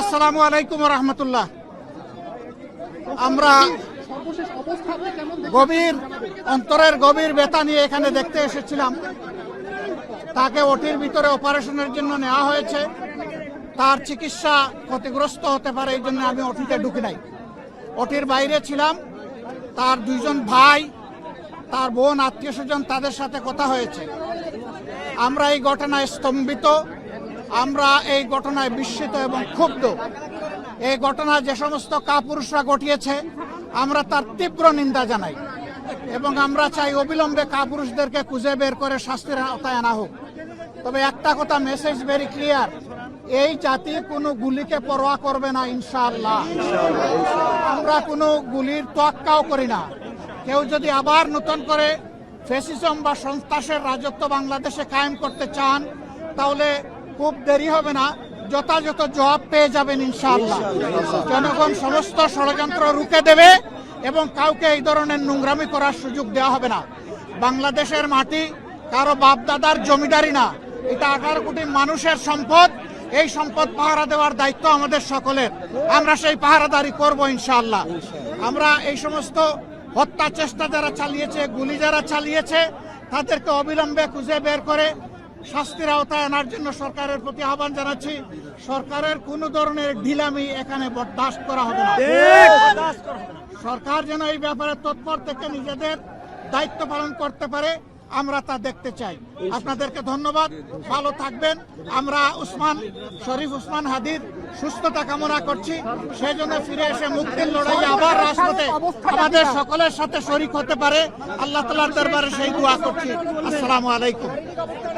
আসসালামু আলাইকুম ওয়া রাহমাতুল্লাহ। আমরা অন্তরের গভীর ব্যথা নিয়ে এখানে দেখতে এসেছিলাম। তাকে ওটির ভিতরে অপারেশনের জন্য নেওয়া হয়েছে। তার চিকিৎসা ক্ষতিগ্রস্ত হতে পারে, এই জন্য আমি ওটিতে ঢুকি নাই, ওটির বাইরে ছিলাম। তার দুইজন ভাই, তার বোন, আত্মীয় স্বজন, তাদের সাথে কথা হয়েছে। আমরা এই ঘটনায় স্তম্ভিত, আমরা এই ঘটনায় বিস্মিত এবং ক্ষুব্ধ। এই ঘটনা যে সমস্ত কাপুরুষরা ঘটিয়েছে, আমরা তার তীব্র নিন্দা জানাই এবং আমরা চাই অবিলম্বে কাপুরুষদেরকে খুঁজে বের করে শাস্তির আওতায় আনা হোক। তবে একটা কথা, মেসেজ ভেরি ক্লিয়ার, এই জাতি কোনো গুলিকে পরোয়া করবে না ইনশাআল্লাহ। আমরা কোনো গুলির তোয়াক্কাও করি না। কেউ যদি আবার নতুন করে ফ্যাসিজম বা সন্ত্রাসের রাজত্ব বাংলাদেশে কায়েম করতে চান, তাহলে খুব দেরি হবে না, যথাযথ জবাব পেয়ে যাবেন ইনশাআল্লাহ। জনগণ সমস্ত ষড়যন্ত্র রুখে দেবে এবং কাউকে এই ধরনের নোংরামি করার সুযোগ দেওয়া হবে না। বাংলাদেশের মাটি কারো বাপদাদার জমিদারি না, এটা 18 কোটি মানুষের সম্পদ। এই সম্পদ পাহারা দেওয়ার দায়িত্ব আমাদের সকলের। আমরা সেই পাহারাদারি করব ইনশাআল্লাহ। আমরা এই সমস্ত হত্যা চেষ্টা যারা চালিয়েছে, গুলি যারা চালিয়েছে, তাদেরকে অবিলম্বে খুঁজে বের করে শাস্তির আওতায় আনার জন্য সরকারের প্রতি আহ্বান জানাচ্ছি। সরকারের কোনো ধরনের ঢিলামি এখানে বরদাস্ত করা হবে না। সরকার যেন এই ব্যাপারে তৎপর থেকে নিজেদের দায়িত্ব পালন করতে পারে, আমরা তা দেখতে চাই। আপনাদেরকে ধন্যবাদ, ভালো থাকবেন। আমরা শরীফ উসমান হাদির সুস্থতা কামনা করছি। সেই জন্য ফিরে এসে মুক্তির লড়াইয়ে আবার রাজপথে আমাদের সকলের সাথে শরীক হতে পারে, আল্লাহ তাআলার দরবারে সেই দোয়া করছি। আসসালামু আলাইকুম।